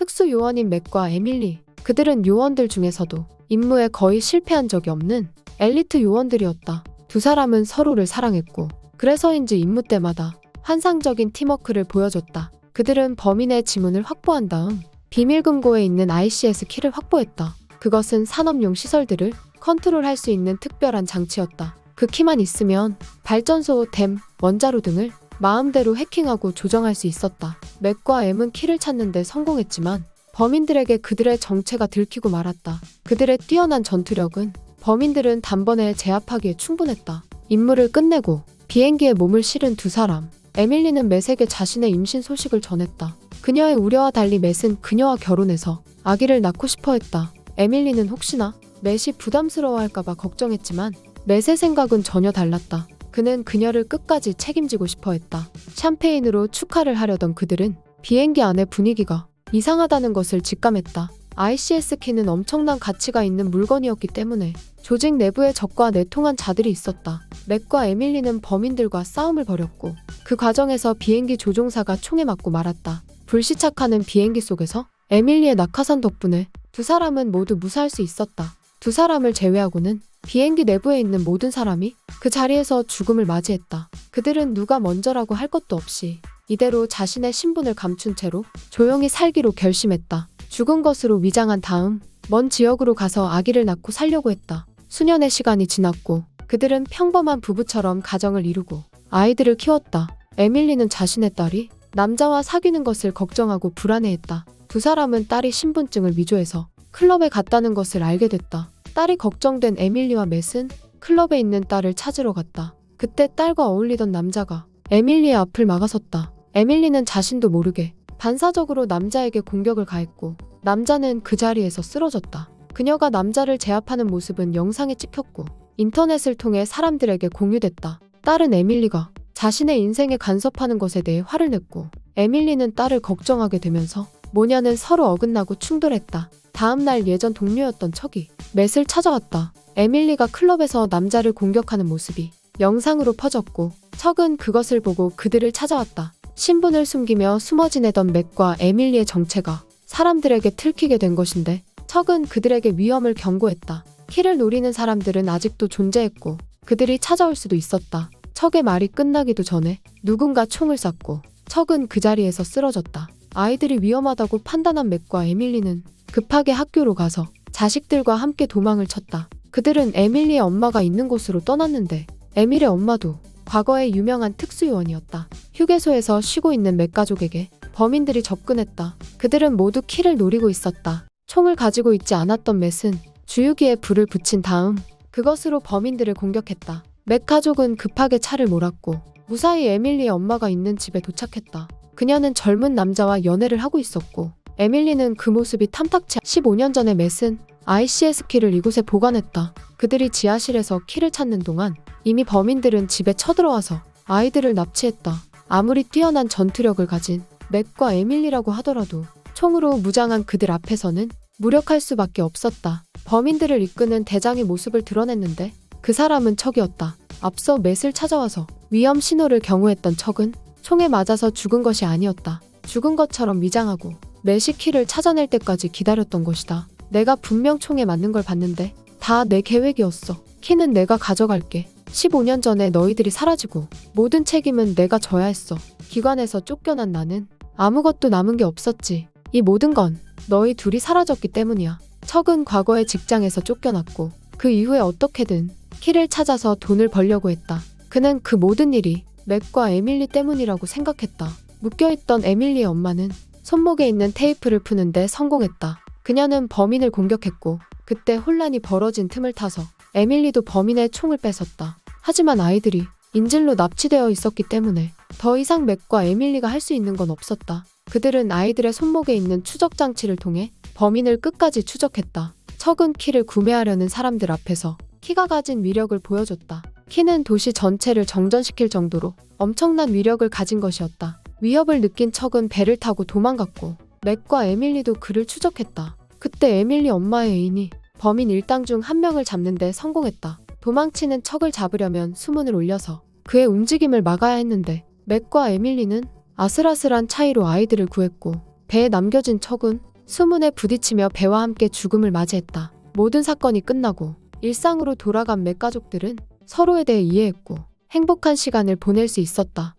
특수 요원인 맥과 에밀리. 그들은 요원들 중에서도 임무에 거의 실패한 적이 없는 엘리트 요원들이었다. 두 사람은 서로를 사랑했고 그래서인지 임무 때마다 환상적인 팀워크를 보여줬다. 그들은 범인의 지문을 확보한 다음 비밀 금고에 있는 ICS 키를 확보했다. 그것은 산업용 시설들을 컨트롤할 수 있는 특별한 장치였다. 그 키만 있으면 발전소, 댐, 원자로 등을 마음대로 해킹하고 조정할 수 있었다. 맥과 M은 키를 찾는 데 성공했지만 범인들에게 그들의 정체가 들키고 말았다. 그들의 뛰어난 전투력은 범인들은 단번에 제압하기에 충분했다. 임무를 끝내고 비행기에 몸을 실은 두 사람. 에밀리는 맷에게 자신의 임신 소식을 전했다. 그녀의 우려와 달리 맷은 그녀와 결혼해서 아기를 낳고 싶어 했다. 에밀리는 혹시나 맷이 부담스러워할까봐 걱정했지만 맷의 생각은 전혀 달랐다. 그는 그녀를 끝까지 책임지고 싶어 했다. 샴페인으로 축하를 하려던 그들은 비행기 안의 분위기가 이상하다는 것을 직감했다. ICS 키는 엄청난 가치가 있는 물건이었기 때문에 조직 내부에 적과 내통한 자들이 있었다. 맥과 에밀리는 범인들과 싸움을 벌였고 그 과정에서 비행기 조종사가 총에 맞고 말았다. 불시착하는 비행기 속에서 에밀리의 낙하산 덕분에 두 사람은 모두 무사할 수 있었다. 두 사람을 제외하고는 비행기 내부에 있는 모든 사람이 그 자리에서 죽음을 맞이했다. 그들은 누가 먼저라고 할 것도 없이 이대로 자신의 신분을 감춘 채로 조용히 살기로 결심했다. 죽은 것으로 위장한 다음 먼 지역으로 가서 아기를 낳고 살려고 했다. 수년의 시간이 지났고 그들은 평범한 부부처럼 가정을 이루고 아이들을 키웠다. 에밀리는 자신의 딸이 남자와 사귀는 것을 걱정하고 불안해했다. 두 사람은 딸이 신분증을 위조해서 클럽에 갔다는 것을 알게 됐다. 딸이 걱정된 에밀리와 맷은 클럽에 있는 딸을 찾으러 갔다. 그때 딸과 어울리던 남자가 에밀리의 앞을 막아섰다. 에밀리는 자신도 모르게 반사적으로 남자에게 공격을 가했고 남자는 그 자리에서 쓰러졌다. 그녀가 남자를 제압하는 모습은 영상에 찍혔고 인터넷을 통해 사람들에게 공유됐다. 딸은 에밀리가 자신의 인생에 간섭하는 것에 대해 화를 냈고 에밀리는 딸을 걱정하게 되면서 모녀는 서로 어긋나고 충돌했다. 다음 날 예전 동료였던 척이 맷을 찾아왔다. 에밀리가 클럽에서 남자를 공격하는 모습이 영상으로 퍼졌고 척은 그것을 보고 그들을 찾아왔다. 신분을 숨기며 숨어 지내던 맥과 에밀리의 정체가 사람들에게 들키게 된 것인데 척은 그들에게 위험을 경고했다. 키를 노리는 사람들은 아직도 존재했고 그들이 찾아올 수도 있었다. 척의 말이 끝나기도 전에 누군가 총을 쐈고 척은 그 자리에서 쓰러졌다. 아이들이 위험하다고 판단한 맥과 에밀리는 급하게 학교로 가서 자식들과 함께 도망을 쳤다. 그들은 에밀리의 엄마가 있는 곳으로 떠났는데 에밀의 엄마도 과거에 유명한 특수요원이었다. 휴게소에서 쉬고 있는 맥 가족에게 범인들이 접근했다. 그들은 모두 키를 노리고 있었다. 총을 가지고 있지 않았던 맷은 주유기에 불을 붙인 다음 그것으로 범인들을 공격했다. 맥 가족은 급하게 차를 몰았고 무사히 에밀리의 엄마가 있는 집에 도착했다. 그녀는 젊은 남자와 연애를 하고 있었고 에밀리는 그 모습이 탐탁치 않다. 15년 전에 맷은 ICS 키를 이곳에 보관했다. 그들이 지하실에서 키를 찾는 동안 이미 범인들은 집에 쳐들어와서 아이들을 납치했다. 아무리 뛰어난 전투력을 가진 맥과 에밀리라고 하더라도 총으로 무장한 그들 앞에서는 무력할 수밖에 없었다. 범인들을 이끄는 대장의 모습을 드러냈는데 그 사람은 척이었다. 앞서 맷을 찾아와서 위험 신호를 경고했던 척은 총에 맞아서 죽은 것이 아니었다. 죽은 것처럼 위장하고 맷이 키를 찾아낼 때까지 기다렸던 것이다. 내가 분명 총에 맞는 걸 봤는데 다 내 계획이었어. 키는 내가 가져갈게. 15년 전에 너희들이 사라지고 모든 책임은 내가 져야 했어. 기관에서 쫓겨난 나는 아무것도 남은 게 없었지. 이 모든 건 너희 둘이 사라졌기 때문이야. 척은 과거의 직장에서 쫓겨났고 그 이후에 어떻게든 키를 찾아서 돈을 벌려고 했다. 그는 그 모든 일이 맥과 에밀리 때문이라고 생각했다. 묶여있던 에밀리의 엄마는 손목에 있는 테이프를 푸는데 성공했다. 그녀는 범인을 공격했고 그때 혼란이 벌어진 틈을 타서 에밀리도 범인의 총을 뺏었다. 하지만 아이들이 인질로 납치되어 있었기 때문에 더 이상 맥과 에밀리가 할 수 있는 건 없었다. 그들은 아이들의 손목에 있는 추적 장치를 통해 범인을 끝까지 추적했다. 척은 키를 구매하려는 사람들 앞에서 키가 가진 위력을 보여줬다. 키는 도시 전체를 정전시킬 정도로 엄청난 위력을 가진 것이었다. 위협을 느낀 척은 배를 타고 도망갔고 맥과 에밀리도 그를 추적했다. 그때 에밀리 엄마의 애인이 범인 일당 중 한 명을 잡는 데 성공했다. 도망치는 척을 잡으려면 수문을 올려서 그의 움직임을 막아야 했는데 맥과 에밀리는 아슬아슬한 차이로 아이들을 구했고 배에 남겨진 척은 수문에 부딪히며 배와 함께 죽음을 맞이했다. 모든 사건이 끝나고 일상으로 돌아간 맥 가족들은 서로에 대해 이해했고 행복한 시간을 보낼 수 있었다.